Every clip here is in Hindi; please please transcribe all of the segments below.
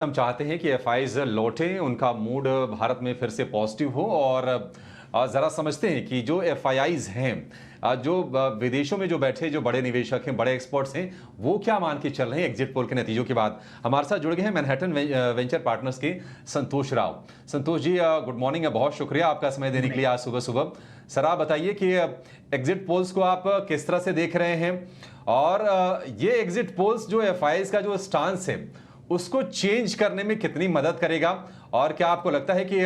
हम चाहते हैं कि एफआईज लौटें, उनका मूड भारत में फिर से पॉजिटिव हो और ज़रा समझते हैं कि जो एफआईआईज हैं, जो विदेशों में जो बैठे जो बड़े निवेशक हैं, बड़े एक्सपर्ट्स हैं, वो क्या मान के चल रहे हैं एग्जिट पोल के नतीजों के बाद। हमारे साथ जुड़ गए हैं मैनहट्टन वेंचर पार्टनर्स के संतोष राव। संतोष जी, गुड मॉर्निंग, बहुत शुक्रिया आपका समय देने के लिए आज सुबह सुबह। सर, आप बताइए कि एग्जिट पोल्स को आप किस तरह से देख रहे हैं और ये एग्जिट पोल्स जो एफआईआईज का जो स्टांस है उसको चेंज करने में कितनी मदद करेगा, और क्या आपको लगता है कि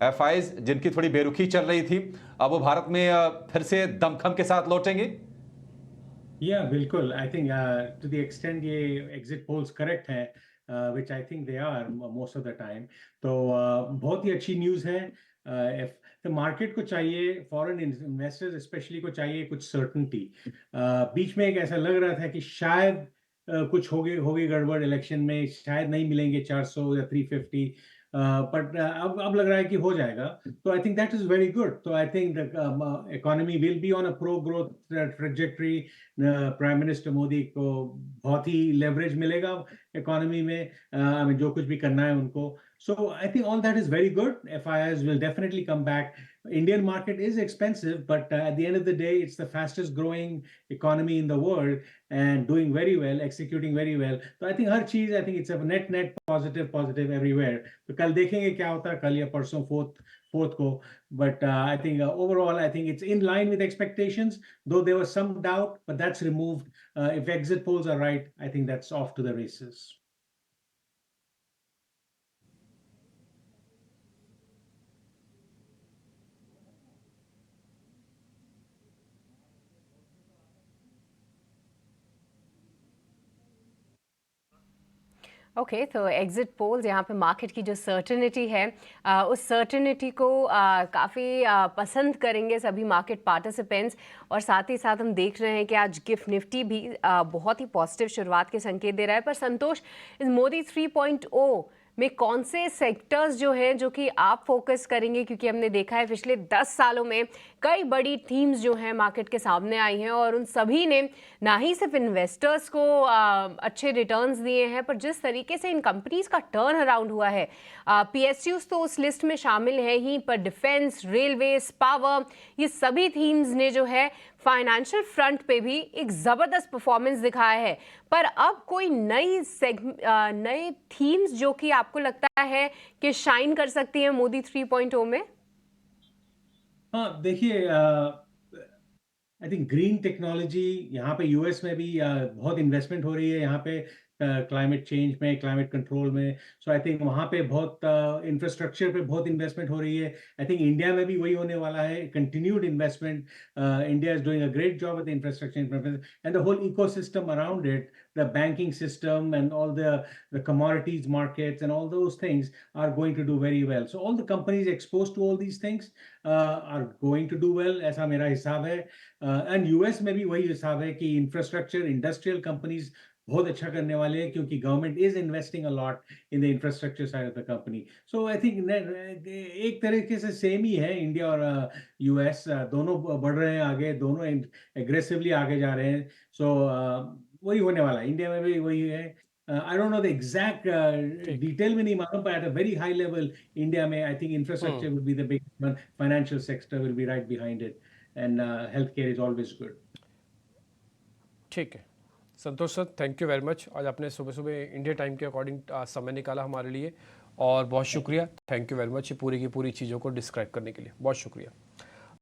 एफआईआईज जिनकी थोड़ी बेरुखी चल रही थी अब वो भारत में फिर से दमखम के साथ लौटेंगे? या बिल्कुल, I think to the extent ये एग्जिट पोल्स करेक्ट हैं, which I think they are most of the time. तो बहुत ही अच्छी न्यूज़ है। तो मार्केट को चाहिए, फॉरेन इन्वेस्टर्स स्पेशली को चाहिए कुछ सर्टनिटी। बीच में एक ऐसा लग रहा था कि शायद कुछ होगी गड़बड़ इलेक्शन में, शायद नहीं मिलेंगे 400 या 350, बट अब लग रहा है कि हो जाएगा। तो I think that is very good. तो I think the economy will be on a pro growth trajectory. Prime minister Modi को बहुत ही लेवरेज मिलेगा इकोनॉमी में, जो कुछ भी करना है उनको। So I think all that is very good. FIIs will definitely come back. Indian market is expensive, but at the end of the day, it's the fastest growing economy in the world and doing very well, executing very well. So I think हर चीज, I think it's a net positive everywhere. तो कल देखेंगे क्या होता है, कल या परसों फोर्थ को। But I think overall, I think it's in line with expectations, though there was some doubt, but that's removed. If exit polls are right, I think that's off to the races. Okay, तो एग्जिट पोल्स यहाँ पे मार्केट की जो सर्टेनिटी है, उस सर्टेनिटी को काफ़ी पसंद करेंगे सभी मार्केट पार्टिसिपेंट्स। और साथ ही साथ हम देख रहे हैं कि आज गिफ्ट निफ्टी भी बहुत ही पॉजिटिव शुरुआत के संकेत दे रहा है। पर संतोष, इस मोदी 3.0 में कौन से सेक्टर्स जो हैं जो कि आप फोकस करेंगे, क्योंकि हमने देखा है पिछले 10 सालों में कई बड़ी थीम्स जो हैं मार्केट के सामने आई हैं और उन सभी ने ना ही सिर्फ इन्वेस्टर्स को अच्छे रिटर्न्स दिए हैं, पर जिस तरीके से इन कंपनीज का टर्न अराउंड हुआ है। पीएसयूज तो उस लिस्ट में शामिल है ही, पर डिफेंस, रेलवेज, पावर, ये सभी थीम्स ने जो है फाइनेंशियल फ्रंट पे भी एक जबरदस्त परफॉर्मेंस दिखाया है। पर अब कोई नए थीम्स जो कि आपको लगता है कि शाइन कर सकती है मोदी 3.0 में? हाँ, देखिए, आई थिंक ग्रीन टेक्नोलॉजी यहाँ पे यूएस में भी बहुत इन्वेस्टमेंट हो रही है यहाँ पे, क्लाइमेट चेंज में, क्लाइमेट कंट्रोल में। सो आई थिंक वहाँ पे बहुत इंफ्रास्ट्रक्चर पे बहुत इन्वेस्टमेंट हो रही है। आई थिंक इंडिया में भी वही होने वाला है, continued investment. India is doing a great job with infrastructure and the whole ecosystem around it, the banking system and all the commodities markets and all those things are going to do very well. So all the companies exposed to all these things are going to do well, ऐसा मेरा हिसाब है। एंड यूएस में भी वही हिसाब है कि इंफ्रास्ट्रक्चर, इंडस्ट्रियल कंपनीज बहुत अच्छा करने वाले हैं, क्योंकि government is investing a lot in the infrastructure side of the company. So I think एक तरीके से सेम ही है, इंडिया और यूएस दोनों बढ़ रहे हैं आगे, दोनों एग्रेसिवली आगे जा रहे हैं। सो वही होने वाला है, इंडिया में भी वही है। I don't know the exact ठीक। डिटेल में नहीं मालूम, पर at a very high level India में I think infrastructure will be the big one, financial sector will be right behind it, and healthcare is always good. ठीक है Santosh sir, thank you very much. आज आपने सुबह सुबह इंडिया टाइम के अकॉर्डिंग समय निकाला हमारे लिए, और बहुत शुक्रिया, थैंक यू वेरी मच पूरी की पूरी चीज़ों को डिस्क्राइब करने के लिए, बहुत शुक्रिया।